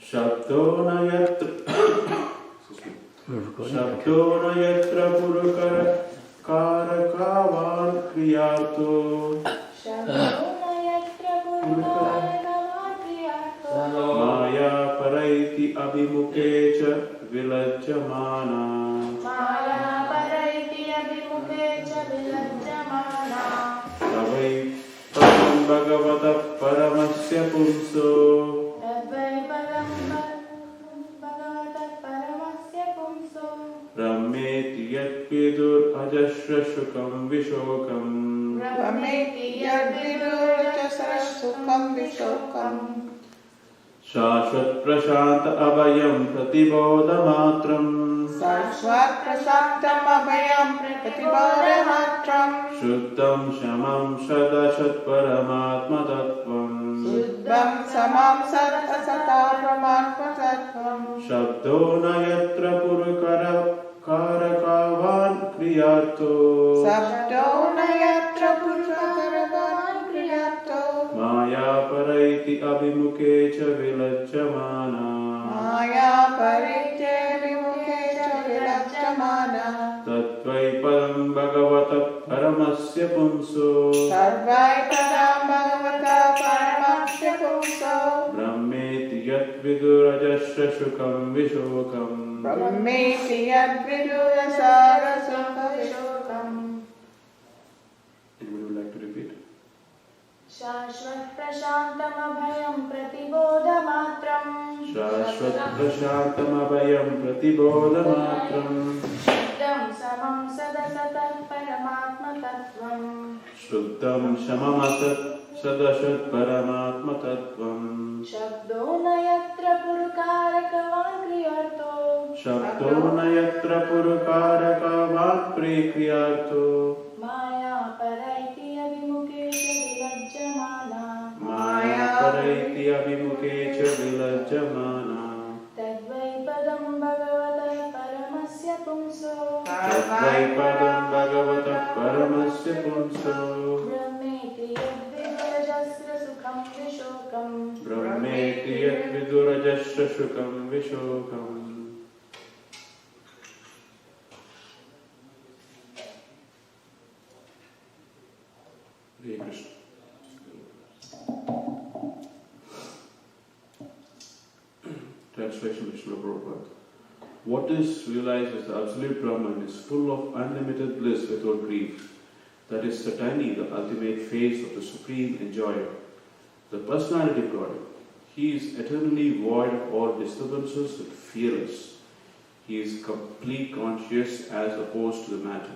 Shabdona yatra purukara karakavan kriyato. Maya paraiti abhimuke cha vilajjamana. Tavai param bhagavata paramasya punso. Rameti yat vidur ajashra shukam vishokam. Shashvat prashanta abhayam pratibodha matram. Shuddham shamam sadashat paramatma tattvam. Shabdona yatra purukara karakavan kriyato. Maya paraiti abhimuke cha vilajjamana. Tatvai padam bhagavata paramasya punso. Brahmeti yat vidurajasya shukam vishokam. Anyone would like to repeat? Shashvat prashantam abhayam pratibodha matram. Shashvat prashantam abhayam pratibodha matram. Shuddham samam sadasat paramatma tattvam. Shuddham shamam sadasat paramatma tattvam. Shabdona yatra purukarakavan kriyarto. Shabdona yatra purukarakavan kriyato. Maya paraiti abhimuke cha vilajjamana. Maya paraiti abhimuke cha vilajjamana. Tadvai padam bhagavata paramasya punso. Tadvai padam bhagavata paramasya punso. Brahmeti yadvidurajasra sukham vishokam. Brahmeti yat vidurajasya shukam vishokam. Hare Krishna. Translation of Srila Prabhupada. What is realized as the absolute Brahman is full of unlimited bliss without grief. That is certainly the ultimate phase of the supreme enjoyer, the personality of God. He is eternally void of all disturbances but fearless. He is complete conscious as opposed to the matter,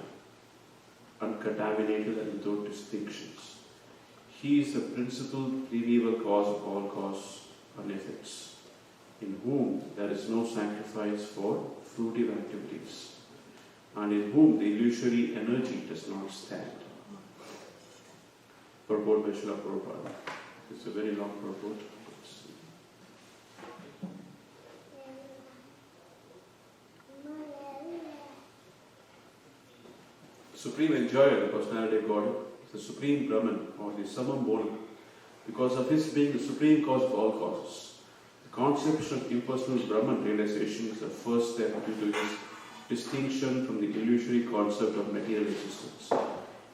uncontaminated and without distinctions. He is the principal primeval cause of all cause and effects, in whom there is no sacrifice for fruitive activities, and in whom the illusory energy does not stand. Purport by Srila Prabhupada. It's a very long purport. Supreme enjoyer, the personality of God, the supreme Brahman or the Samam Bonam, because of his being the supreme cause of all causes. The conception of impersonal Brahman realization is the first step into his distinction from the illusory concept of material existence.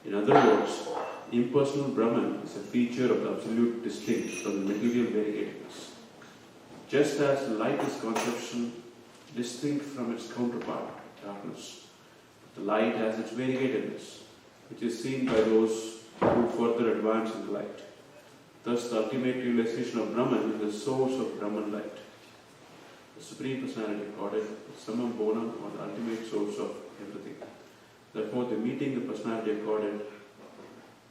In other words, impersonal Brahman is a feature of the absolute distinct from the material variegatedness. Just as light is conception distinct from its counterpart, darkness, the light has its variegatedness, which is seen by those who further advance in the light. Thus, the ultimate realization of Brahman is the source of Brahman light. The Supreme Personality of Godhead is Samam Bonam, or the ultimate source of everything. Therefore, the meeting the Personality of Godhead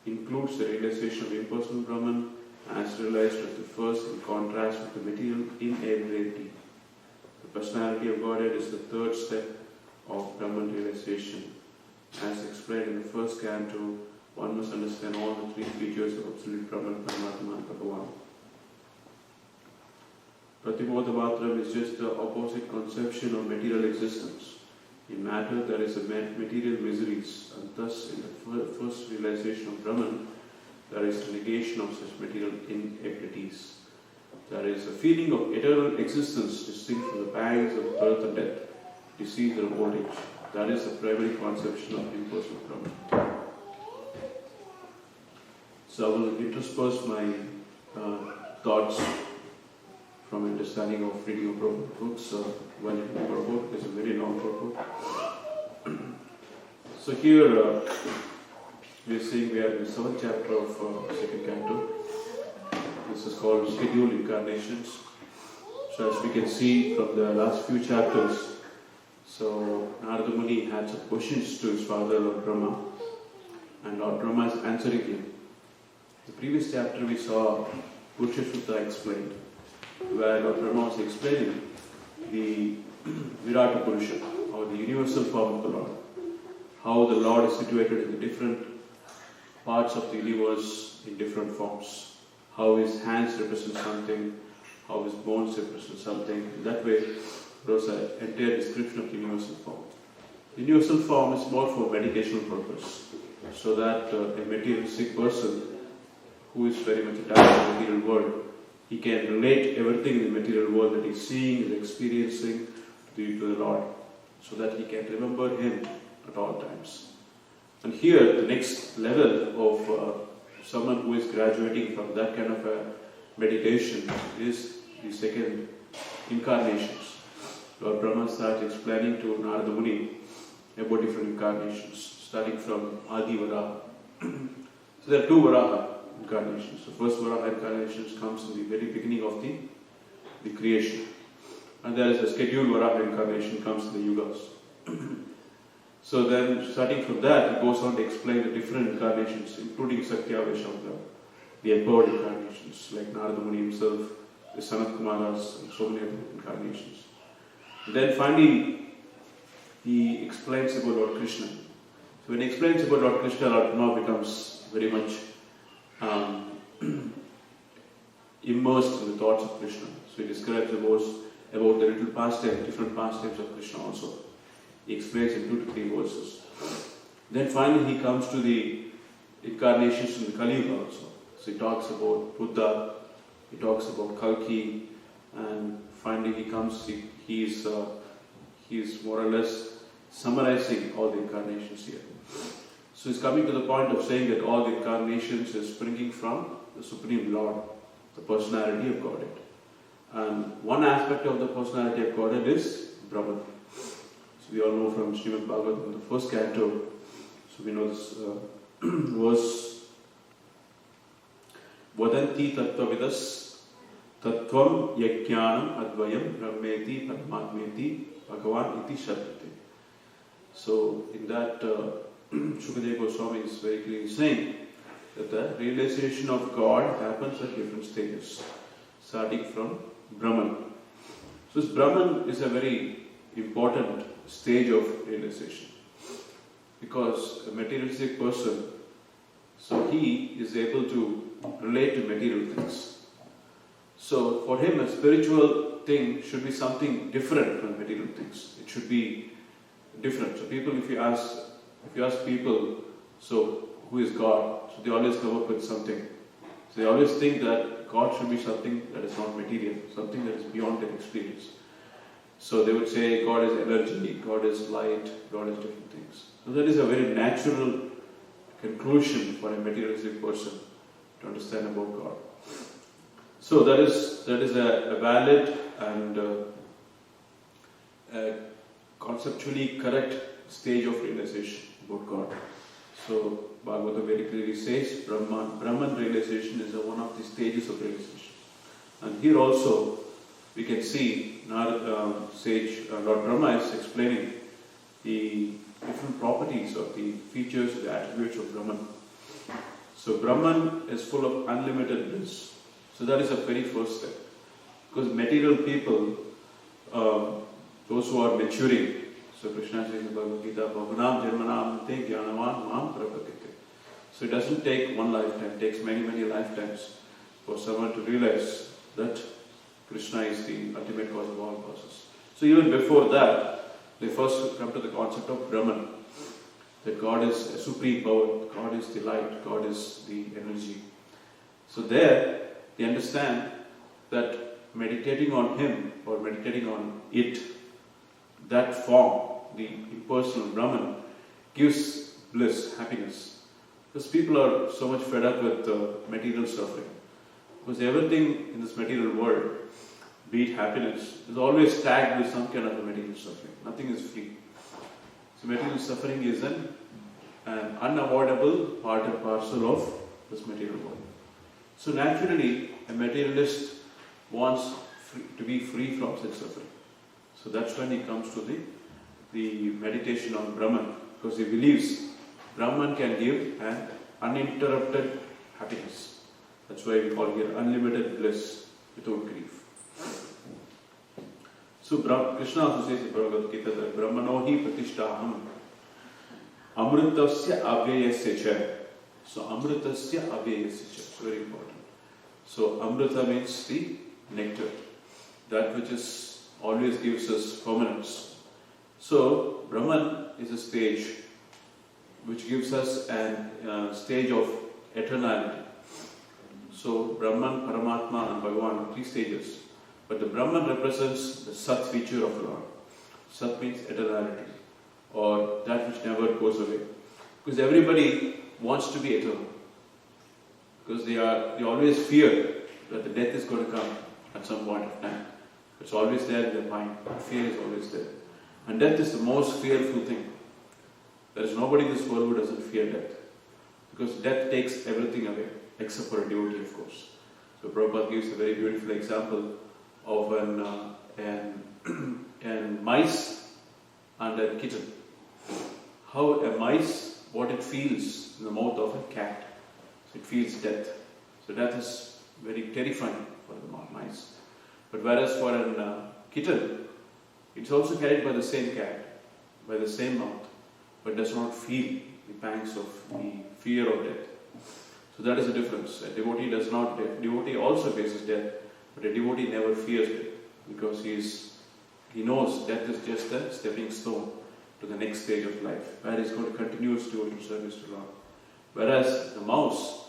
includes the realization of impersonal Brahman as realized as the first in contrast with the material inalienability. The Personality of Godhead is the third step of Brahman realization. As explained in the first canto, one must understand all the three features of absolute Brahman, Paramatma and Bhagavan. Pratibodha Matram is just the opposite conception of material existence. In matter there is a material miseries, and thus in the first realization of Brahman there is a negation of such material inabilities. There is a feeling of eternal existence distinct from the pangs of birth and death, disease and old age. That is the primary conception of impersonal Brahman. So I will intersperse my thoughts from understanding of reading of Prabhu books. One Prabhu is a very long Prabhu. So here we are seeing we are in the 7th chapter of 2nd canto. This is called Scheduled Incarnations. So as we can see from the last few chapters, so Narada Muni had some questions to his father Lord Brahma, and Lord Brahma is answering him. The previous chapter we saw Purusha Sutta explained, where Lord Brahma was explaining the Virata Purusha, or the universal form of the Lord. How the Lord is situated in the different parts of the universe in different forms. How his hands represent something, how his bones represent something. In that way, there was an entire description of the universal form. The universal form is more for meditation purpose, so that a materialistic person who is very much attached to the material world, he can relate everything in the material world that he is seeing, is experiencing to the Lord, so that he can remember him at all times. And here, the next level of someone who is graduating from that kind of a meditation is the second incarnations. Lord Brahma starts explaining to Narada Muni about different incarnations, starting from Adi Varaha. So there are 2 Varaha incarnations. The first Varaha incarnations comes in the very beginning of the creation. And there is a scheduled Varaha incarnation comes in the Yugas. So then, starting from that, he goes on to explain the different incarnations, including Satyaveshamta, the empowered incarnations, like Narada Muni himself, the Sanat Kumaras, and so many other incarnations. And then finally, he explains about Lord Krishna. So when he explains about Lord Krishna, Lord Brahma becomes very much immersed in the thoughts of Krishna. So he describes about the little pastime, different pastimes of Krishna also. He explains in 2 to 3 verses. Then finally he comes to the incarnations in the Kali Yuga also. So he talks about Buddha, he talks about Kalki, and finally he is more or less summarizing all the incarnations here. So he's coming to the point of saying that all the incarnations is springing from the Supreme Lord, the personality of Godhead. And one aspect of the personality of Godhead is Brahman. So we all know from Srimad Bhagavatam, the 1st canto, so we know this verse, Vadanti tattvavidas tattvam yajnanam advayam brahmeti padmatmeti bhagavan iti shadyate. So in that, Nrishimhadeva Goswami is very clearly saying that the realization of God happens at different stages, starting from Brahman. So this Brahman is a very important stage of realization, because a materialistic person, so he is able to relate to material things. So for him, a spiritual thing should be something different from material things. It should be different. So people, if you ask people, so who is God? So they always come up with something. So they always think that God should be something that is not material, something that is beyond their experience. So they would say God is energy, God is light, God is different things. So that is a very natural conclusion for a materialistic person to understand about God. So that is a valid and conceptually correct stage of realization about God. So Bhagavatam very clearly says Brahman realization is one of the stages of realization. And here also we can see Lord Brahma is explaining the different properties or the features, the attributes of Brahman. So Brahman is full of unlimited bliss. So that is a very first step. Because material people, those who are maturing, so Krishna says in Bhagavad Gita, Bhavanam Janmanam Te Jnanavan Mam Prapatite. So it doesn't take one lifetime, it takes many, many lifetimes for someone to realize that Krishna is the ultimate cause of all causes. So even before that, they first come to the concept of Brahman, that God is a supreme power, God is the light, God is the energy. So there, they understand that meditating on Him or meditating on it, that form, the impersonal Brahman, gives bliss, happiness. Because people are so much fed up with material suffering. Because everything in this material world, be it happiness, is always tagged with some kind of a material suffering. Nothing is free. So material suffering is an unavoidable part and parcel of this material world. So naturally, a materialist wants to be free from such suffering. So that's when he comes to the meditation on Brahman, because he believes Brahman can give an uninterrupted happiness. That's why we call here unlimited bliss without grief. So Krishna also says in Bhagavad Gita that Brahmano hi pratishtaham amritasya avyayasya cha. So amritasya avyayasya cha, very important. So amrita means the nectar, that which is always gives us permanence. So Brahman is a stage which gives us a stage of eternality. So Brahman, Paramatma and Bhagavan are three stages. But the Brahman represents the Sat feature of the Lord. Sat means eternality, or that which never goes away. Because everybody wants to be eternal. Because they always fear that the death is going to come at some point of time. It's always there in their mind. Fear is always there. And death is the most fearful thing. There is nobody in this world who doesn't fear death. Because death takes everything away, except for a devotee, of course. So Prabhupada gives a very beautiful example of an mice and a kitten. How a mice, what it feels in the mouth of a cat. So it feels death. So death is very terrifying for the mice. But whereas for a kitten, it's also carried by the same cat, by the same mouth, but does not feel the pangs of the fear of death. So that is the difference. A devotee does not, devotee also faces death, but a devotee never fears death, because he knows death is just a stepping stone to the next stage of life, where he's going to continue his devotional service to Lord. Whereas the mouse,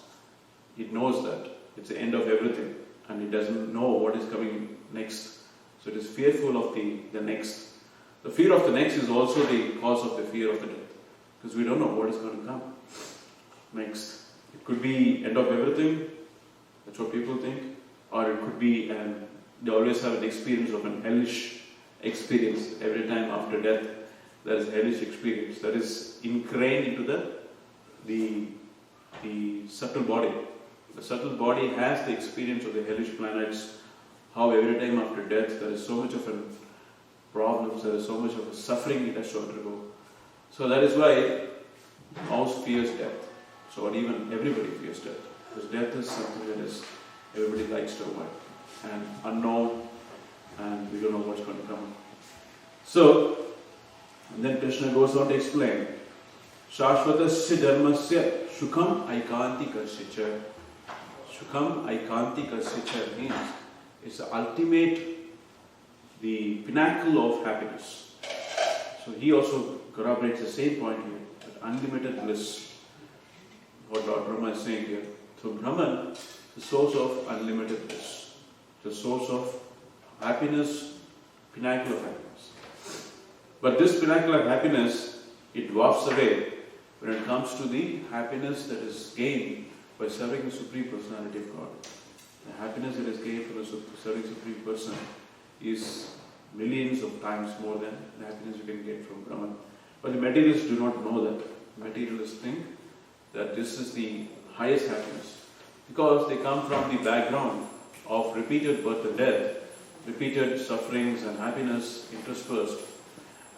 it knows that it's the end of everything, and it doesn't know what is coming next. So it is fearful of the next. The fear of the next is also the cause of the fear of the death, because we don't know what is going to come next. It could be end of everything, that's what people think, or it could be, they always have an experience of an hellish experience. Every time after death, there is a hellish experience that is ingrained into the subtle body. The subtle body has the experience of the hellish planets, how every time after death there is so much of a problem, there is so much of a suffering it has to undergo. So that is why mouse fears death. So or even everybody fears death. Because death is something that is everybody likes to avoid. And unknown, and we don't know what's going to come. So, and then Krishna goes on to explain, Shashvatasya dharmasya shukam aikantikasya cha. Shukam aikantikasya cha means it's the ultimate, the pinnacle of happiness. So he also corroborates the same point here, that unlimited bliss. What Lord Brahma is saying here. So Brahman, the source of unlimited bliss, the source of happiness, pinnacle of happiness. But this pinnacle of happiness, it dwarfs away when it comes to the happiness that is gained by serving the Supreme Personality of God. The happiness that is gained from the serving Supreme Person is millions of times more than the happiness you can get from Brahman. But the materialists do not know that. The materialists think that this is the highest happiness, because they come from the background of repeated birth and death, repeated sufferings and happiness interspersed,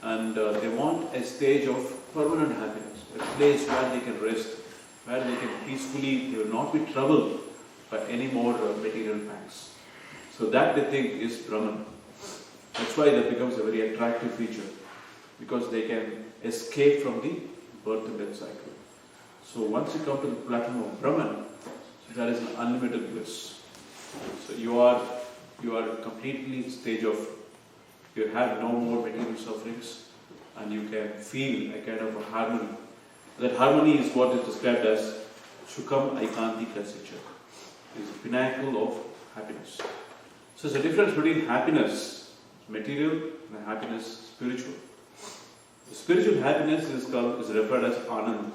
and they want a stage of permanent happiness, a place where they can rest, where they can peacefully, they will not be troubled by any more material pangs. So that they think is Brahman. That's why that becomes a very attractive feature, because they can escape from the birth and death cycle. So once you come to the platform of Brahman, there is an unlimited bliss. So you are completely in the stage of, you have no more material sufferings, and you can feel a kind of a harmony. That harmony is what is described as Shukam Aikantika Sicha. It is the pinnacle of happiness. So there's a difference between happiness, material, and happiness, spiritual. The spiritual happiness is referred as Anand.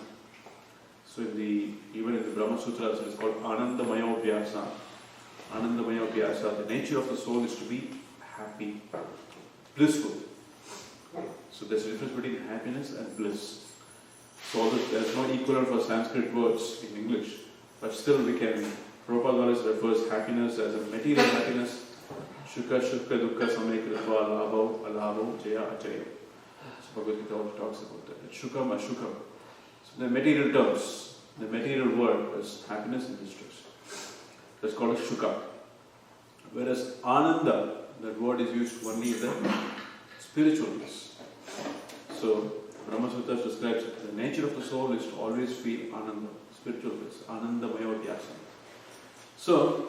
So even in the Brahma Sutras, it is called Anandamaya Vyasa. Anandamaya Vyasa. The nature of the soul is to be happy, blissful. So there's a difference between happiness and bliss. So although there's no equivalent for Sanskrit words in English, but still Prabhupada always refers happiness as a material happiness. Shuka, Shukka, Dukkha, Samekritva, Alabho, Alabho, Jaya, Ajaya. So Bhagavad Gita talks about that. Shukam, Ashukam. So the material terms, the material word is happiness and distress. That's called a Shuka. Whereas Ananda, that word is used only in the spiritual bliss. So Brahma Sutras describes the nature of the soul is to always feel Ananda, spiritual bliss, Ananda Maya Vyasa. So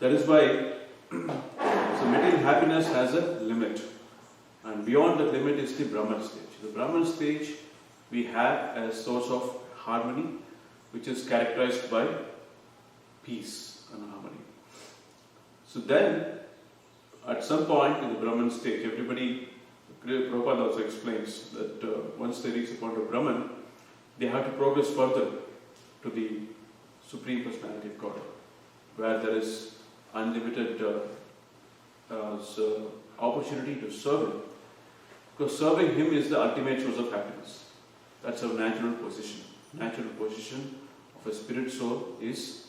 that is why so material happiness has a limit, and beyond that limit is the Brahman stage. The Brahman stage we have a source of harmony, which is characterized by peace and harmony. So then, at some point in the Brahman stage, Prabhupada also explains that once they reach the point of Brahman, they have to progress further to the Supreme Personality of God, where there is unlimited opportunity to serve Him. Because serving Him is the ultimate source of happiness. That's our natural position. Natural position of a spirit soul is,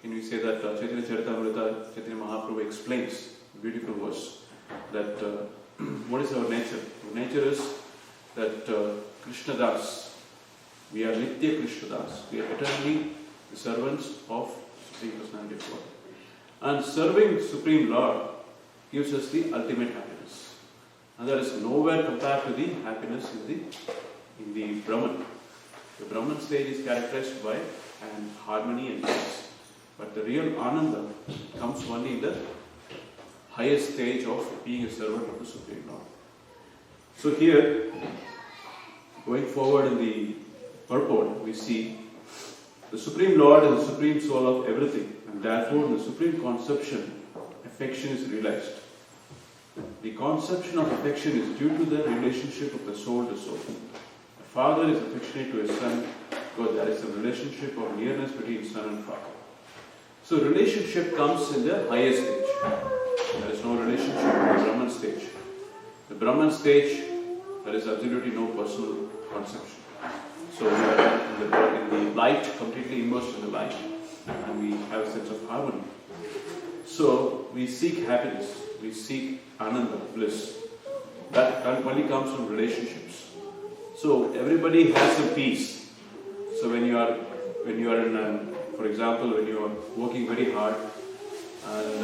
can we say that Chaitanya Charitamrita, Chaitanya Mahaprabhu explains, beautiful verse, that what is our nature? Our nature is that Krishna Das, we are Nitya Krishna Das, we are eternally the servants of Supreme Personality of God. And serving Supreme Lord gives us the ultimate happiness. And that is nowhere compared to the happiness in the Brahman. The Brahman stage is characterized by harmony and peace. But the real Ananda comes only in the highest stage of being a servant of the Supreme Lord. So here, going forward in the purport, we see the Supreme Lord is the Supreme Soul of everything, and therefore in the Supreme Conception, affection is realized. The conception of affection is due to the relationship of the soul to soul. A father is affectionate to his son because there is a relationship of nearness between son and father. So relationship comes in the highest stage. There is no relationship in the Brahman stage. The Brahman stage, there is absolutely no personal conception. So we are in the light, completely immersed in the light, and we have a sense of harmony. So we seek happiness, we seek ananda, bliss. That only comes from relationships. So everybody has a peace. So when you are in, for example, when you are working very hard, and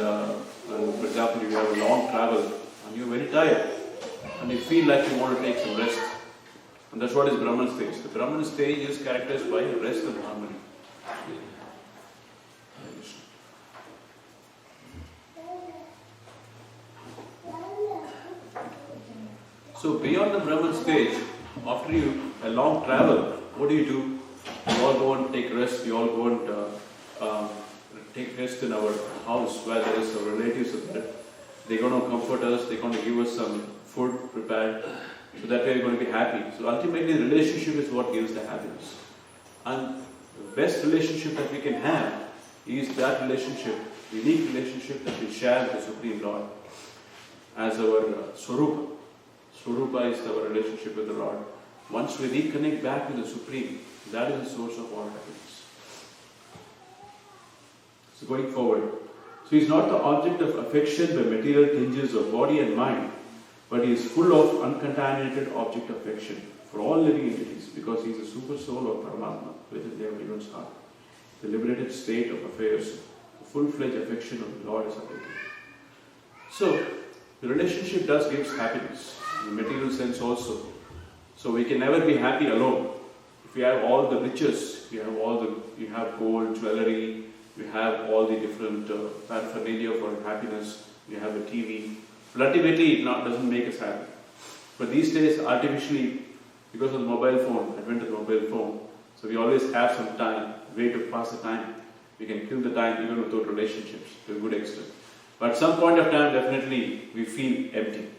for example, you have a long travel, and you are very tired, and you feel like you want to take some rest. And that's what is Brahman stage. The Brahman stage is characterized by rest and harmony. So beyond the Brahman stage, after a long travel, what do? You all go and take rest. We all go and take rest in our house where there is our relatives there. They're going to comfort us. They're going to give us some food prepared. So that way we're going to be happy. So ultimately the relationship is what gives the happiness. And the best relationship that we can have is that relationship, the unique relationship that we share with the Supreme Lord as our Swarupa. Swarupa is our relationship with the Lord. Once we reconnect back with the Supreme, that is the source of all happiness. So going forward, so he is not the object of affection by material tinges of body and mind, but he is full of uncontaminated object affection for all living entities, because he is the super soul of Paramatma within everyone's heart. The liberated state of affairs, the full-fledged affection of the Lord is awakened. So, the relationship does give happiness, in the material sense also. So we can never be happy alone. If you have all the riches, you have gold, jewelry, you have all the different paraphernalia for happiness, you have a TV, but ultimately it doesn't make us happy. But these days, artificially, because of the mobile phone, advent of the mobile phone, so we always have some time, way to pass the time. We can kill the time even without relationships to a good extent. But at some point of time, definitely we feel empty.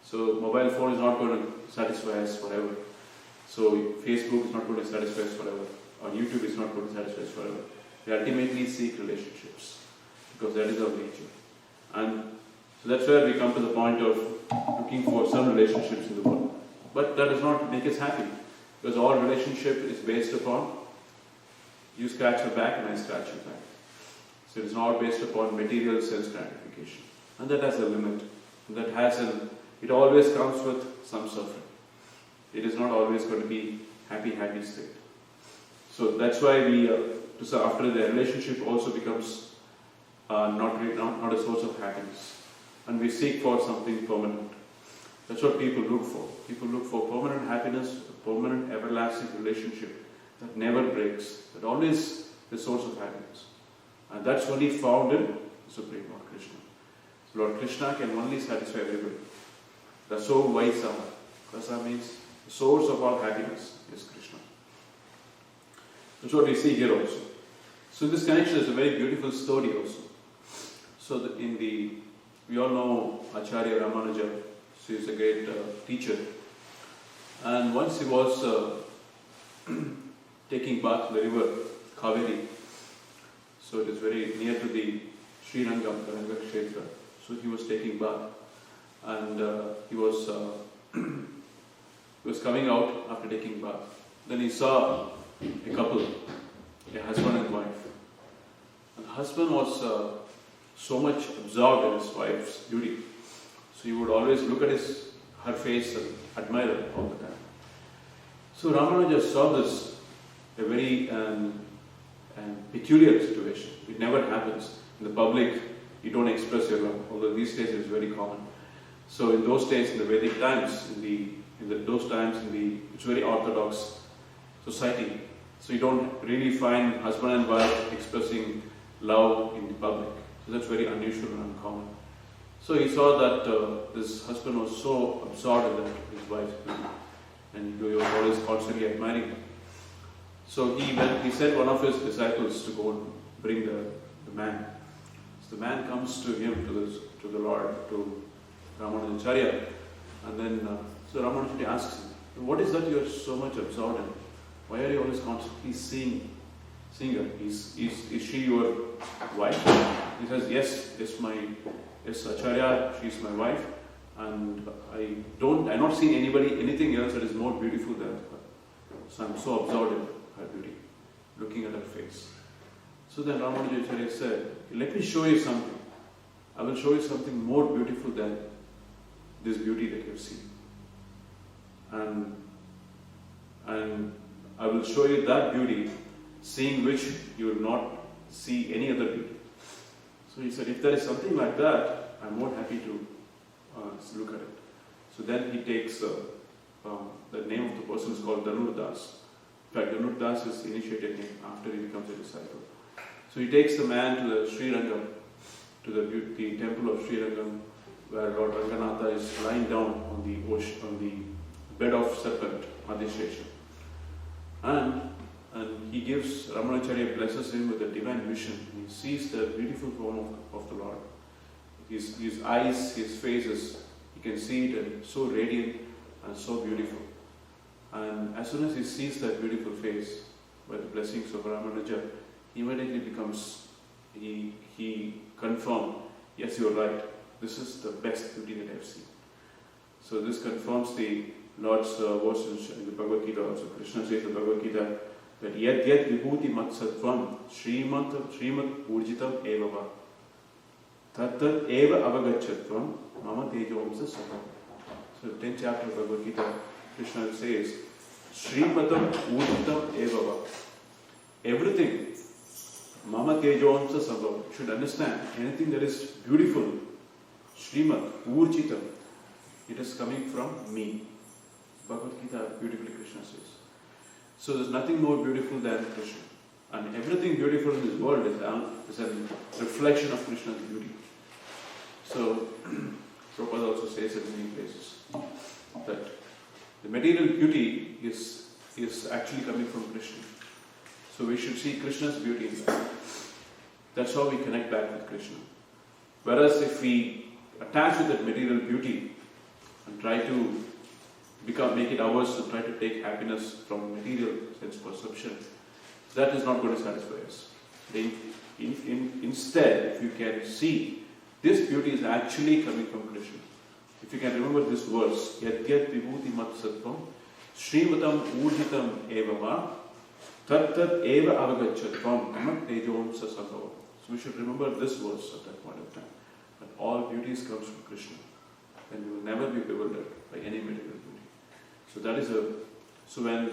So mobile phone is not going to satisfy us forever. So Facebook is not going to satisfy us forever. Or YouTube is not going to satisfy us forever. We ultimately seek relationships because that is our nature. And so that's where we come to the point of looking for some relationships in the world. But that does not make us happy because all relationship is based upon you scratch your back and I scratch your back. So it is not based upon material sense gratification. And that has a limit. And that has it always comes with some suffering. It is not always going to be happy state. So that's why we, after the relationship also becomes not a source of happiness. And we seek for something permanent. That's what people look for. People look for permanent happiness, a permanent everlasting relationship that never breaks, that always is the source of happiness. And that's only found in the Supreme Lord Krishna. So Lord Krishna can only satisfy everybody. Raso Vaisa. Rasa means the source of all happiness is Krishna. That's what we see here also. So this connection is a very beautiful story also. So we all know Acharya Ramanuja. So he is a great teacher. And once he was taking bath in the river Kaveri. So it is very near to the Srirangam, the Ranga Kshetra. So he was taking bath. And he was coming out after taking bath. Then he saw a couple, a husband and wife. And the husband was so much absorbed in his wife's beauty. So he would always look at her face and admire her all the time. So Ramanuja saw this, a very peculiar situation. It never happens. In the public, you don't express your love, although these days it is very common. So in those days, in the Vedic times, it's very orthodox society. So you don't really find husband and wife expressing love in the public. So that's very unusual and uncommon. So he saw that this husband was so absorbed in his wife's beauty, and he was always constantly admiring her. So he sent one of his disciples to go and bring the man. So the man comes to him, to the Lord, to Ramanujacharya, and then so Ramanujacharya asks him, "What is that you are so much absorbed in? Why are you always constantly seeing her? Is she your wife?" He says, Yes, Acharya, she is my wife, and I've not seen anything else that is more beautiful than her. So I'm so absorbed in her beauty, looking at her face. So then Ramanujacharya said, "Let me show you something. I will show you something more beautiful than this beauty that you have seen. And I will show you that beauty, seeing which you will not see any other beauty." So he said, "If there is something like that, I'm more happy to look at it." So then he takes the name of the person is called Dhanurdas. In fact, Dhanurdas is the initiated name after he becomes a disciple. So he takes the man to the Srirangam, to the temple of Srirangam, where Lord Ranganatha is lying down on the bed of serpent, Adishesha. And he gives, Ramanujacharya blesses him with a divine vision. He sees the beautiful form of the Lord. His eyes, his face, he can see it, and so radiant and so beautiful. And as soon as he sees that beautiful face, by the blessings of Ramanuja, he immediately he confirmed, "Yes, you're right. This is the best beauty that I've seen." So this confirms the Lord's words in the Bhagavad Gita also. Krishna says in the Bhagavad Gita that yat vibhuti mat sattvam Srimad urjitam eva va tat eva avagachatvam mama tejomsa sabha. So 10th chapter of Bhagavad Gita, Krishna says Srimadam urjitam eva va. Everything mama tejomsa sabha. Should understand anything that is beautiful, Srimad urjitam, it is coming from me. Bhagavad Gita beautifully Krishna says. So there's nothing more beautiful than Krishna. And everything beautiful in this world is a reflection of Krishna's beauty. So Prabhupada also says in many places that the material beauty is actually coming from Krishna. So we should see Krishna's beauty in that. That's how we connect back with Krishna. Whereas if we attach with that material beauty and try to make it ours and try to take happiness from material sense perception, that is not going to satisfy us. Instead, if you can see, this beauty is actually coming from Krishna. If you can remember this verse, Yat Yat Vibhuti Mat Sattvam Srimatam Urjitam Evama Tat Tat Eva Avagachatvam Amat Tejon Sasambhava. So we should remember this verse at that point of time. That all beauties comes from Krishna. And we will never be bewildered by any material beauty. So that is so when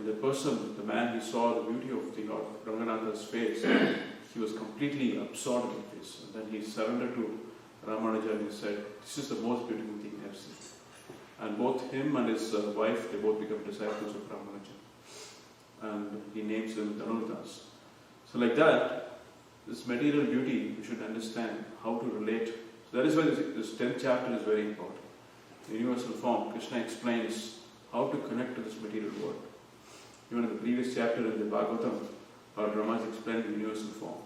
the person, the man, he saw the beauty of the Lord Ranganatha's face, he was completely absorbed in this. And then he surrendered to Ramanuja and he said, "This is the most beautiful thing I have seen." And both him and his wife, they both become disciples of Ramanuja. And he names them Dhanurdas. So like that, this material beauty, we should understand how to relate. So that is why this 10th chapter is very important. The universal form, Krishna explains how to connect to this material world. Even in the previous chapter in the Bhagavatam, Lord Rama has explained the universal form.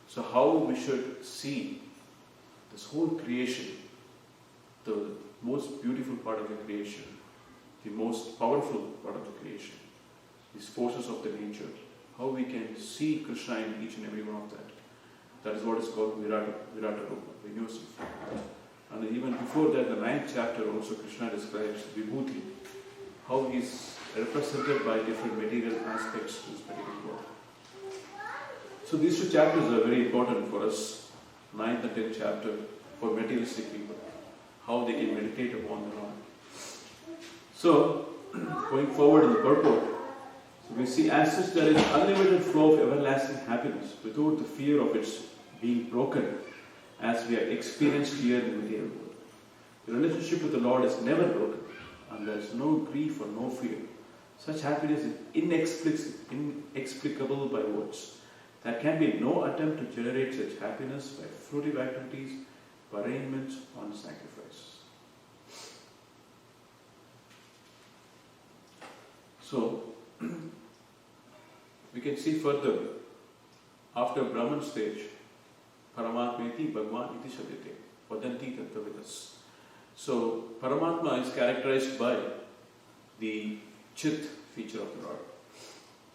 So how we should see this whole creation, the most beautiful part of the creation, the most powerful part of the creation, these forces of the nature, how we can see Krishna in each and every one of that. That is what is called Virata Rupa, the universal form. And even before that, the 9th chapter also Krishna describes Vibhuti, how he is represented by different material aspects to this particular world. So these two chapters are very important for us, 9th and 10th chapter, for materialistic people, how they can meditate upon the Lord. So, going forward in the purport, so we see as such there is unlimited flow of everlasting happiness without the fear of its being broken, as we have experienced here in the material world. The relationship with the Lord is never broken, and there is no grief or no fear. Such happiness is inexplicable by words. There can be no attempt to generate such happiness by fruitive activities, by arrangements, on sacrifice. So, we can see further, after Brahman stage, Paramatmeti Bhagwan iti Shadite, Vadanti Tattavidas. So, Paramatma is characterized by the Chit feature of the Lord.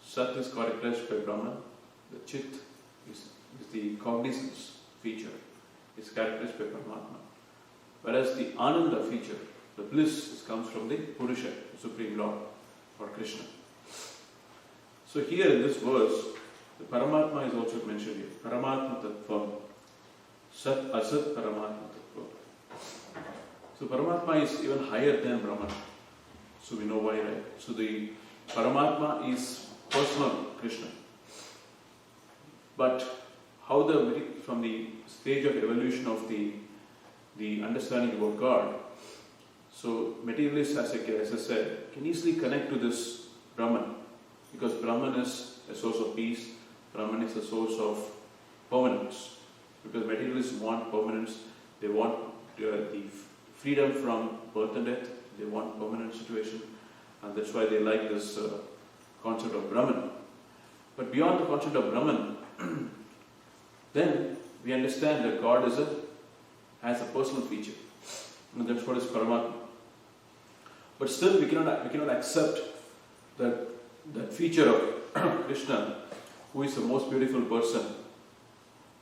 Sat is characterized by Brahman. The Chit is the cognizance feature. It's characterized by Paramatma. Whereas the Ananda feature, the bliss, comes from the Purusha, the Supreme Lord, or Krishna. So here in this verse, the Paramatma is also mentioned here. Paramatma Tattva. Sat Asat Paramatma Tattva. So Paramatma is even higher than Brahman. So we know why, right? So the Paramatma is personal Krishna. But how from the stage of evolution of the understanding about God, so materialists, as I said, can easily connect to this Brahman, because Brahman is a source of peace, Brahman is a source of permanence. Because materialists want permanence, they want the freedom from birth and death, they want permanent situation, and that's why they like this concept of Brahman. But beyond the concept of Brahman, then we understand that God has a personal feature, and that's what is Paramatma. But still, we cannot accept that feature of Krishna, who is the most beautiful person,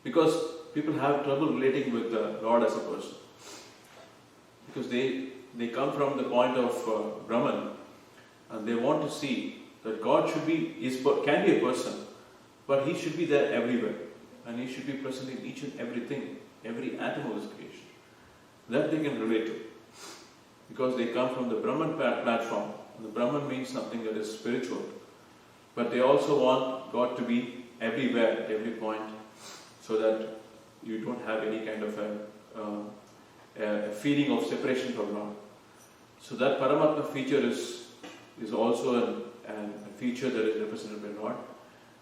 because people have trouble relating with the Lord as a person, because they come from the point of Brahman, and they want to see that God can be a person, but He should be there everywhere, and He should be present in each and everything, every atom of His creation. That they can relate to, because they come from the Brahman platform. And the Brahman means something that is spiritual, but they also want God to be everywhere at every point, so that you don't have any kind of a feeling of separation from God. So that Paramatma feature is also a feature that is represented by Lord.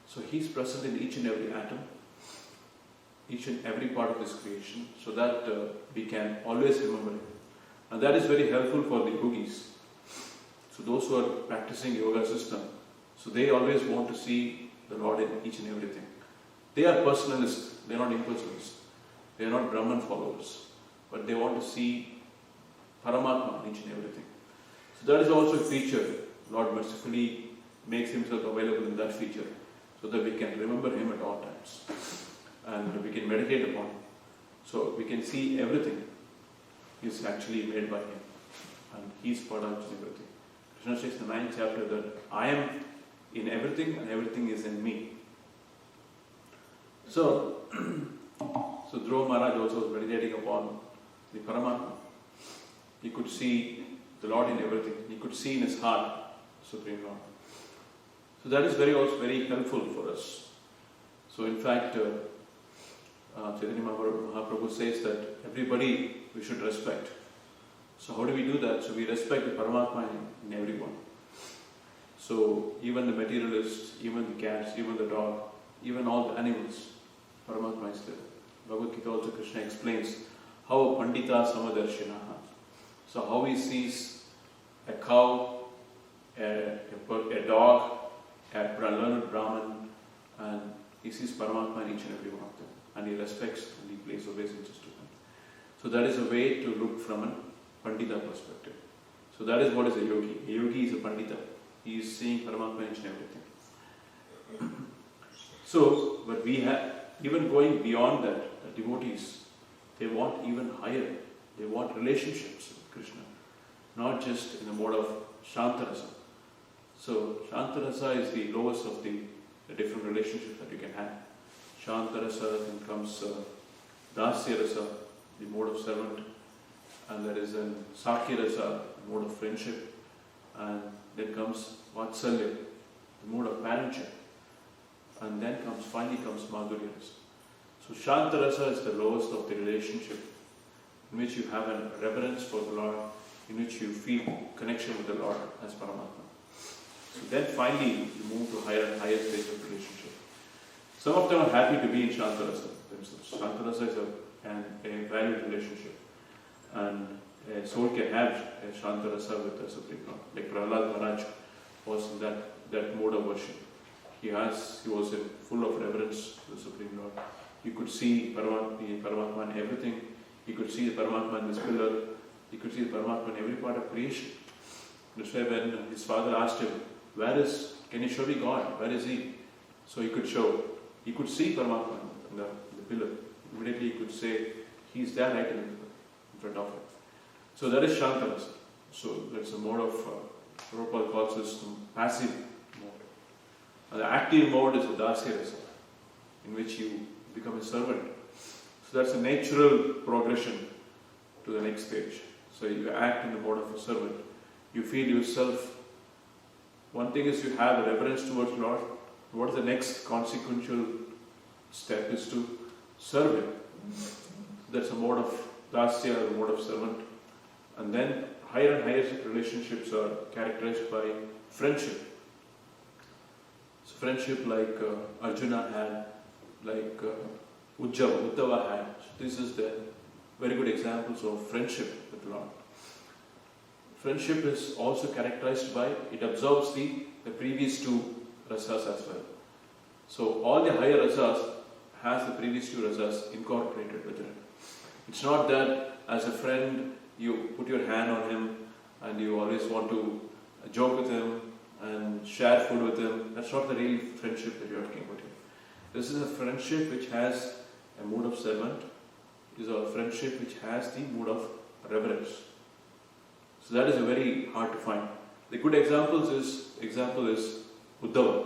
So He is present in each and every atom, each and every part of this creation, so that we can always remember Him. And that is very helpful for the yogis. So those who are practicing yoga system, so they always want to see the Lord in each and everything. They are personalists, they are not impersonalists. They are not Brahman followers, but they want to see Paramatma in each and everything. So that is also a feature. Lord mercifully makes Himself available in that feature, so that we can remember Him at all times and we can meditate upon Him. So we can see everything is actually made by Him, and He is part of everything. Krishna says in the 9th chapter that I am in everything and everything is in me. So Dhruva Maharaj also was meditating upon the Paramatma. He could see the Lord in everything. He could see in his heart Supreme Lord. So that is also very helpful for us. So in fact, Chaitanya Mahaprabhu says that everybody we should respect. So how do we do that? So we respect the Paramatma in everyone. So even the materialists, even the cats, even the dog, even all the animals, Paramatma is there. Bhagavad Gita also Krishna explains how Pandita Samadarshinaha. So how he sees a cow, a dog, a learned Brahman, and he sees Paramatma in each and every one of them. And he respects and he plays obeisance to them. So that is a way to look from a Pandita perspective. So that is what is a yogi. A yogi is a Pandita. He is seeing Paramatma in each and everything. So, but we have, even going beyond that, the devotees, they want even higher. They want relationships with Krishna, not just in the mode of Shantarasa. So, Shantarasa is the lowest of the different relationships that you can have. Shantarasa, then comes Dasyarasa, the mode of servant, and there is then Sakyarasa, the mode of friendship, and then comes Vatsalya, the mode of parentship, and then finally comes Madhurya-rasa. So Shantarasa is the lowest of the relationship, in which you have a reverence for the Lord, in which you feel connection with the Lord as Paramatma. So then finally you move to higher and higher stage of relationship. Some of them are happy to be in Shantarasa themselves. Shantarasa is a valued relationship, and a soul can have a Shantarasa with the Supreme Lord. Like Prahlad Maharaj was in that mode of worship. He was full of reverence to the Supreme Lord. He could see Paramatma in everything. He could see the Paramatma in this pillar. He could see the Paramatma in every part of creation. That's why when his father asked him, can you show me God? Where is He? So he could show. He could see Paramatma in the pillar. Immediately he could say, He is there right in front of him. So that is Shantarasa. So that's a mode of, Prabhupada calls this the passive mode. And the active mode is the Dasyarasa, in which you become a servant. So that's a natural progression to the next stage. So you act in the mode of a servant. You feel yourself. One thing is you have a reverence towards Lord. What is the next consequential step is to serve Him. That's a mode of Dasya, a mode of servant. And then higher and higher relationships are characterized by friendship. So friendship like Arjuna had, like Uddhava had. So this is the very good examples of friendship with Lord. Friendship is also characterized by, it absorbs the previous two rasas as well. So all the higher rasas has the previous two rasas incorporated within it. It's not that as a friend you put your hand on him and you always want to joke with him and share food with him. That's not the real friendship that you're talking about here. This is a friendship which has a mood of servant. It is a friendship which has the mood of reverence. So that is a very hard to find. The good example is Uddhava.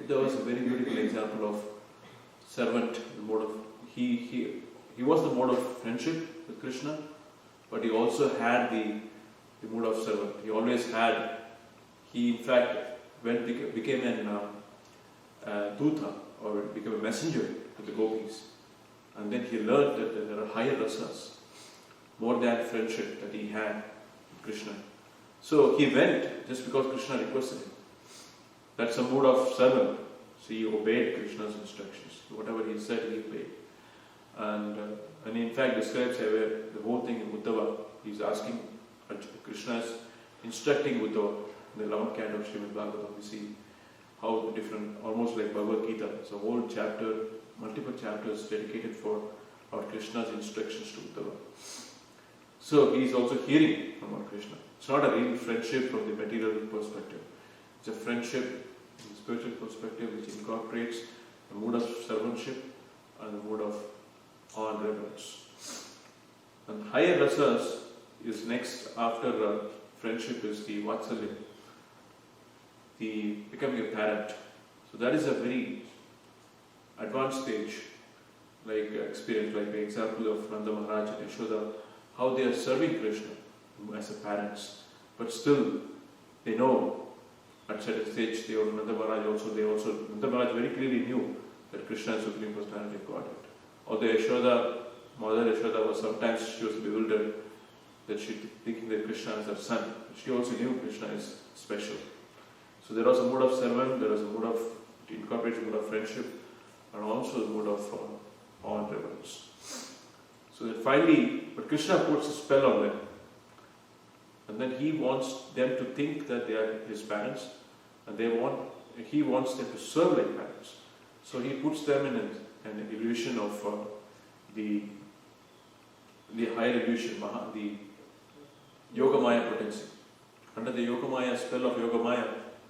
Uddhava is a very beautiful example of servant. The mode of he was the mode of friendship with Krishna, but he also had the mode of servant. He always had. He in fact became an Dutha, or became a messenger to the gopis, and then he learned that there are higher rasas, more than friendship that he had with Krishna. So he went just because Krishna requested him. That's a mood of servant. So he obeyed Krishna's instructions. Whatever he said, he obeyed. And in fact describes the whole thing in Uddhava. He's asking, Krishna is instructing Uddhava. In the 11th canto of Srimad Bhagavatam, we see how different, almost like Bhagavad Gita. It's a whole chapter, multiple chapters dedicated for or Krishna's instructions to Uddhava. So he is also hearing from Lord Krishna. It's not a real friendship from the material perspective. It's a friendship from the spiritual perspective which incorporates the mood of servantship and the mood of awe and reverence. And higher rasas is next after friendship is the vatsalya, the becoming a parent. So that is a very advanced stage, like experience, like the example of Nanda Maharaj and Yashoda, how they are serving Krishna as a parents, but still they know at certain stage Nanda Maharaj very clearly knew that Krishna is Supreme Personality of Godhead. Although Mother Yashoda was sometimes she was bewildered that she thinking that Krishna is her son. She also knew Krishna is special. So there was a mood of servant, there was a mood of incorporated mood of friendship, and also the mood of awe and reverence. So that finally, but Krishna puts a spell on them, and then he wants them to think that they are his parents, and he wants them to serve like parents. So he puts them in an illusion of the higher illusion, the Yogamaya potency. Under the Yogamaya spell of Yogamaya,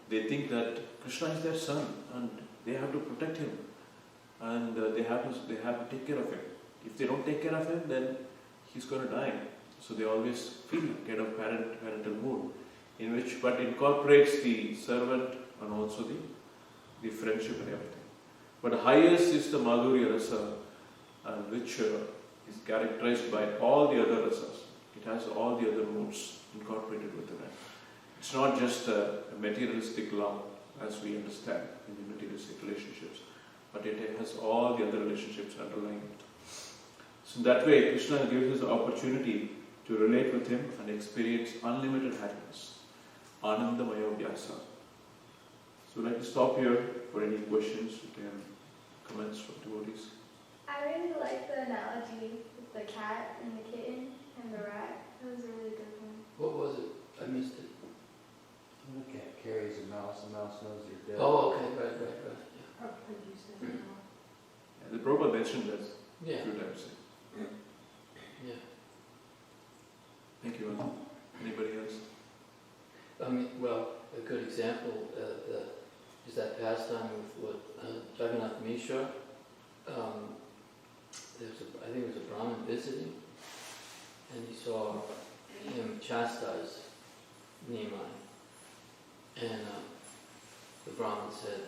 they think that Krishna is their son and they have to protect him and they have to take care of him. If they don't take care of him, then he's going to die. So they always feel kind of parental mood, but incorporates the servant and also the friendship and everything. But the highest is the Madhurya Rasa, which is characterized by all the other rasas. It has all the other moods incorporated within it. It's not just a materialistic love as we understand in the materialistic relationships, but it has all the other relationships underlying it. So in that way, Krishna gives us the opportunity to relate with him and experience unlimited happiness. Anandamaya Vyasa. So I'd like to stop here for any questions and comments from devotees. I really like the analogy with the cat and the kitten and the rat. That was a really good one. What was it? I missed it. The cat carries a mouse, the mouse knows you're dead. Oh, okay, right. Yeah, the Prabhupada mentioned that Yeah. a few times. Yeah. Thank you. Anybody else? I mean, well, a good example is that pastime with Jagannath Mishra. I think it was a Brahmin visiting, and he saw him chastise Nimai. And the Brahmin said,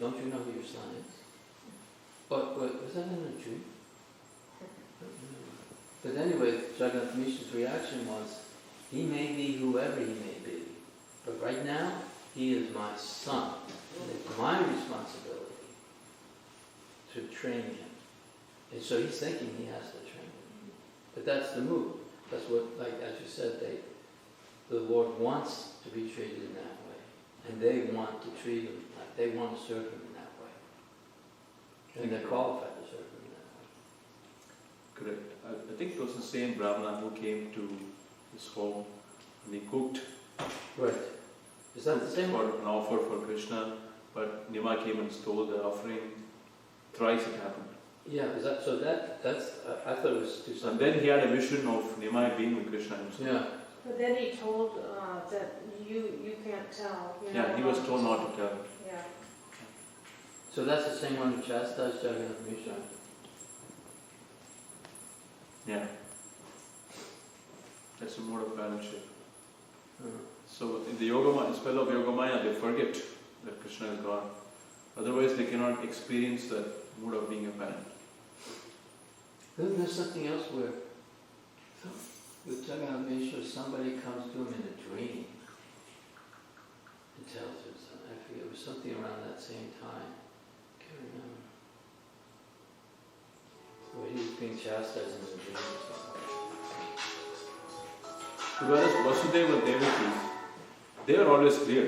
don't you know who your son is? But was that in a dream? But anyway, Jagannath Mishra's reaction was, he may be whoever he may be, but right now, he is my son, and it's my responsibility to train him. And so he's thinking he has to train him. But that's the move. That's what, like as you said, the Lord wants to be treated in that way. And they want to treat him, like they want to serve him in that way. And they're qualified to serve him in that way. Correct. I think it was the same Brahmana who came to his home and he cooked. Right. Is that the same for one? an offer for Krishna, but Nima came and stole the offering. Thrice it happened. Yeah, that's I thought it was two And something. then he had a vision of Nima being with Krishna himself. Yeah. But then he told that you can't tell. Yeah, he was told not to tell. Yeah. So that's the same one who chastised Jagannath Mishra? Yeah. That's a mode of parentship. So in the spell of Yogamaya, they forget that Krishna is God. Otherwise, they cannot experience that mood of being a parent. Then there's something else where, with Jagannath Mishra, somebody comes to him in a dream and tells him something. I forget, it was something around that same time. I can't remember. Where he was being chastised in a dream or something. Whereas Vasudeva and Devaki, they were always clear.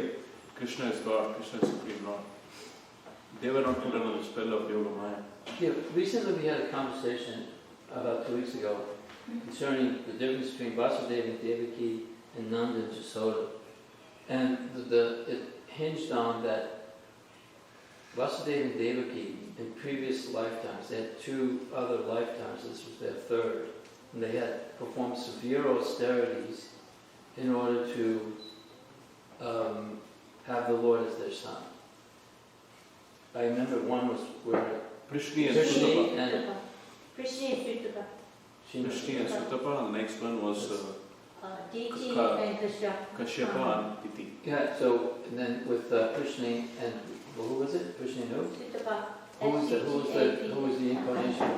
Krishna is God, Krishna is Supreme Lord. They were not put under the spell of Yogamaya. Yeah, recently we had a conversation about 2 weeks ago concerning the difference between Vasudeva and Devaki and Nanda and Jasoda. And it hinged on that Vasudeva and Devaki, in previous lifetimes, they had 2 other lifetimes, this was their 3rd, and they had performed severe austerities in order to have the Lord as their son. I remember one was where Prishni and Krishna Sutapa. and Krishna and Sutapa. Prishni and Sutapa, and the next one was DT Ka- and Krishna. Kashyapa and Iti. yeah. So and then with Krishna and who was it? Krishna and who? Sutapa. Who was the incarnation?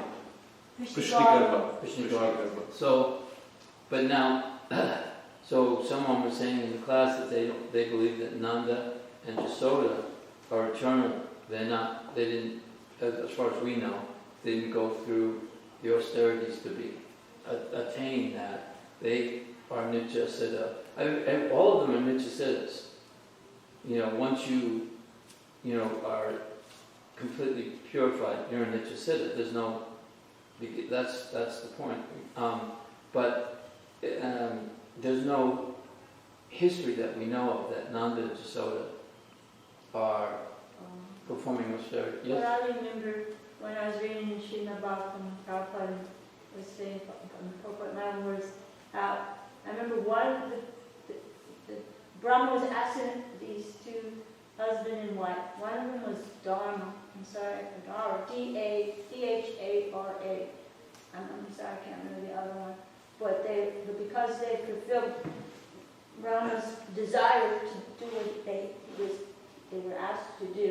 Prishnigarba. Prishnigarba. So, but now, so someone was saying in the class that they believe that Nanda and Jasoda are eternal. They're not. They didn't, as far as we know, they didn't go through the austerities to be attain that. They are Nitya Siddha. All of them are Nitya Siddhas. Once you are completely purified, you're a Nitya Siddha. There's no. That's the point. But there's no history that we know of that Nanda and Jasoda are performing austerity. What Yes? I remember when I was reading Srimad Bhagavatam, Prabhupada was saying, Prabhupada Madam was how, I remember one, the Brahma was asking these 2 husband and wife. One of them was Dharma, Dharma, D-H-A-R-A. I'm sorry, I can't remember the other one. But because they fulfilled Brahma's desire to do what they were asked to do,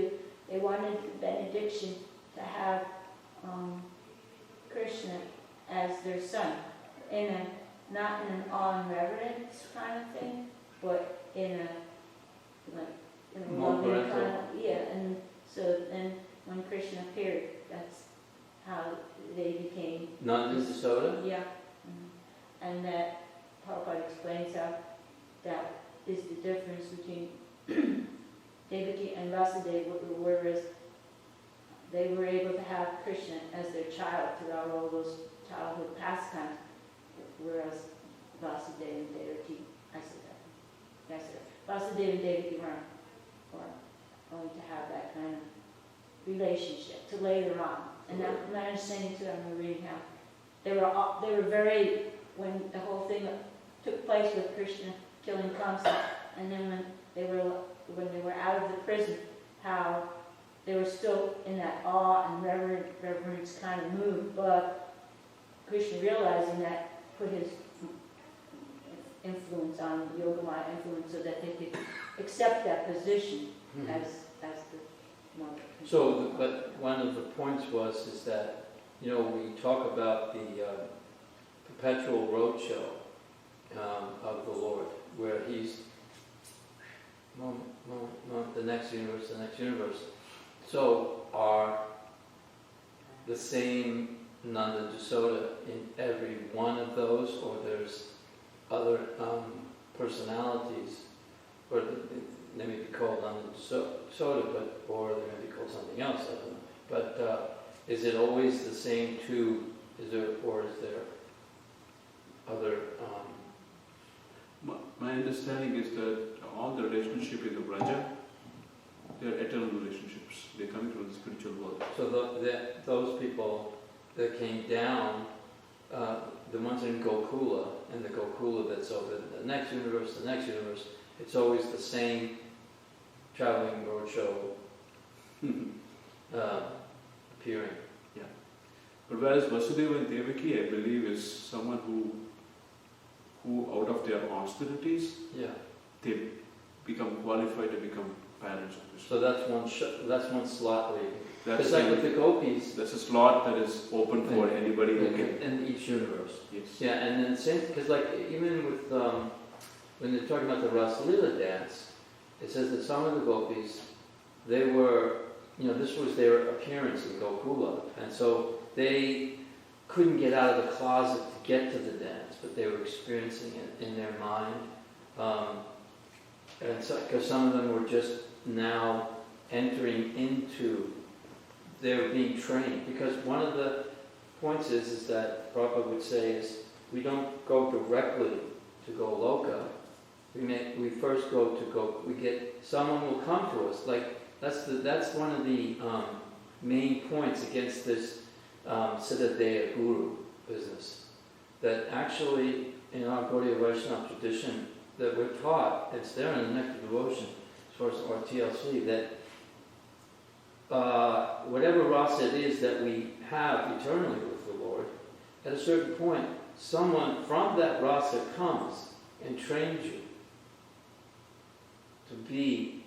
they wanted the benediction to have Krishna as their son, not in an awe and reverence kind of thing, but in a More loving parental. kind of, and so then when Krishna appeared, that's how they became Nanda and Jasoda? yeah. And that Prabhupada explains how that is the difference between Devaki and Vasudeva, whereas they were able to have Krishna as their child throughout all those childhood pastimes, whereas Vasudeva and Devaki, Vasudeva and Devaki were going to have that kind of relationship to later on. And I'm not understanding too, I'm reading how they were very, when the whole thing took place with Krishna killing Kamsa, and then when they were out of the prison, how they were still in that awe and reverence kind of mood, but Krishna realizing that put his influence on Yogamaya influence so that they could accept that position as the mother. So, but one of the points is that, we talk about the perpetual roadshow of the Lord, where he's the next universe. So are the same Nanda and Jasoda in every one of those, or there's other personalities, or they may be called Nanda and Jasoda, or they may be called something else, I don't know. But is it always the same 2? Is there other? My understanding is that all the relationship in the Braja, they are eternal relationships. They come from the spiritual world. So those people that came down, the ones in Gokula, and the Gokula that's over the next universe, it's always the same traveling roadshow appearing. Yeah. But whereas Vasudeva and Devaki, I believe, is someone who out of their austerities, they become qualified to become parents of Krishna. So that's one slot where you can. That's It's like with the gopis. That's a slot that is open for anybody who can. In each universe. Yes. Yeah, and then same, because like even with, when they're talking about the Rasalila dance, it says that some of the gopis, they were, this was their appearance in Gokula, and so they couldn't get out of the closet to get to the dance, but they were experiencing it in their mind. And so, because some of them were just now entering into, they were being trained. Because one of the points is that Prabhupada would say is, we don't go directly to Goloka. We first we get, someone will come to us, like That's one of the main points against this Siddhadeya Guru business. That actually, in our Gaudiya Vaishnava tradition, that we're taught, it's there in the Nectar Devotion, as far as our TLC, that whatever rasa it is that we have eternally with the Lord, at a certain point, someone from that rasa comes and trains you to be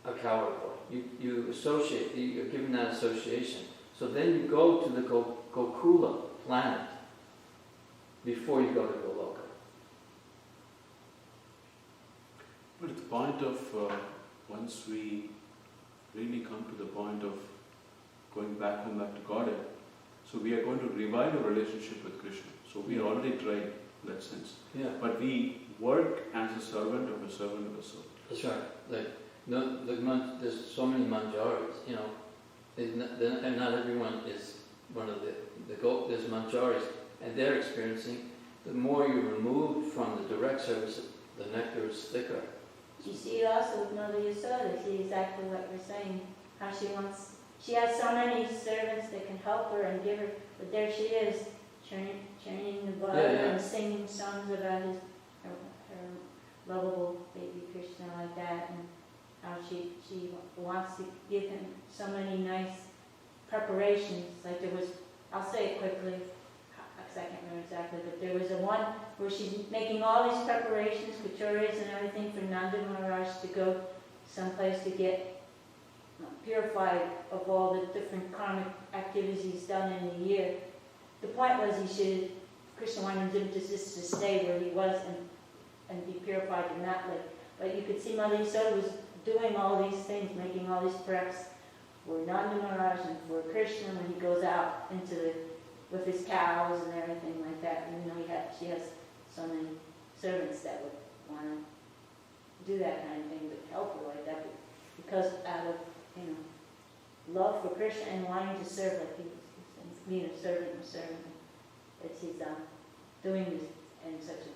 a coward boy. You associate, you're given that association. So then you go to the Gokula planet before you go to Goloka. But at the point of, once we really come to the point of going back home, back to Godhead, so we are going to revive our relationship with Krishna. So we are already tried in that sense. Yeah. But we work as a servant of a servant of a soul. That's right. There's so many manjaris, you know, and not everyone is one of there's manjaris, and they're experiencing, the more you're removed from the direct service, the nectar is thicker. You see also with Mother Yasoda, see exactly what you're saying, how she has so many servants that can help her and give her, but there she is, churning the butter and singing songs about her lovable baby Krishna like that, and how she wants to give him so many nice preparations. Like there was, I'll say it quickly, because I can't remember exactly, but there was a one where she's making all these preparations, kachuras and everything for Nanda Maharaj to go someplace to get purified of all the different karmic activities he's done in the year. The point was Krishna wanted him to just to stay where he was and be purified in that way. But you could see Mother Yasoda was doing all these things, making all these preps for Nanda Maharaj and for Krishna when he goes out with his cows and everything like that. Even though she has so many servants that would want to do that kind of thing, but help her like that, but because out of love for Krishna and wanting to serve, like he was being a servant, that he's doing this in such a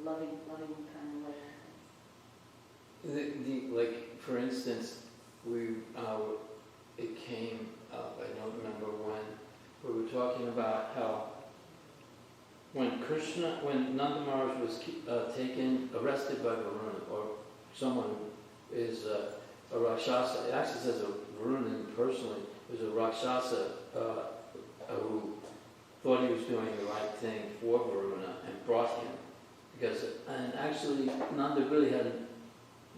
loving kind of way. Like for instance, it came up, I don't remember when, we were talking about how when Nanda Maharaj was arrested by Varuna, or someone who is a Rakshasa, it actually says Varuna personally was a Rakshasa who thought he was doing the right thing for Varuna and brought him, and actually Nanda really hadn't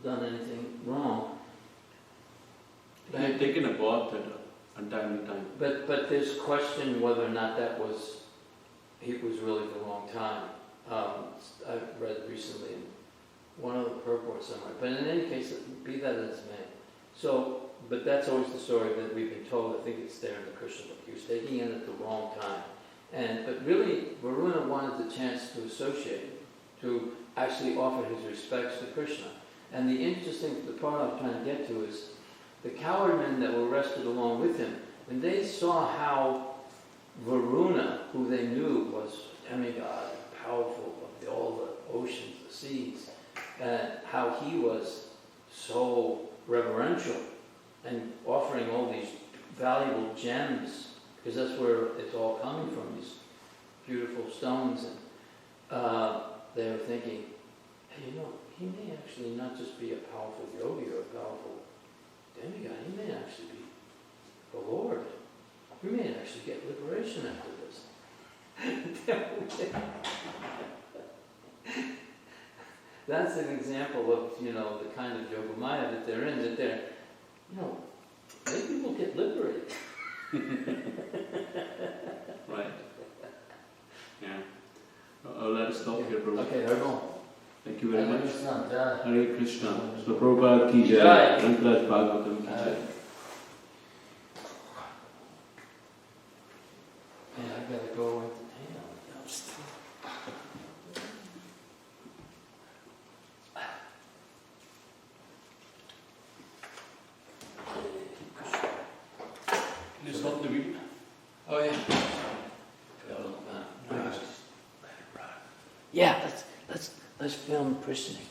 done anything wrong. He had taken a bath at untimely time. But there's question whether or not it was really the wrong time. I've read recently in one of the purports somewhere. But in any case, be that as it may. So, but that's always the story that we've been told. I think it's there in the Krishna book. He was taking it at the wrong time. But really, Varuna wanted the chance to associate, to actually offer his respects to Krishna. And the part I'm trying to get to is the coward men that were arrested along with him, when they saw how Varuna, who they knew was demigod, powerful of all the oceans, the seas, and how he was so reverential and offering all these valuable gems, because that's where it's all coming from, these beautiful stones, and they were thinking, hey, he may actually not just be a powerful yogi or a powerful demigod, he may actually be the Lord. We may actually get liberation after this. That's an example of, the kind of yogamaya that they're in, that they're, maybe we'll get liberated. Right. Yeah. Let us stop here, Prabhu. Okay, Hare Thank you very much. Krishna. Hare Krishna. So Prabhupada ki jai. Antaraj Bhagavatam ki jai. Man, I gotta go with Can you stop the video? Oh yeah. Yeah, let's film christening.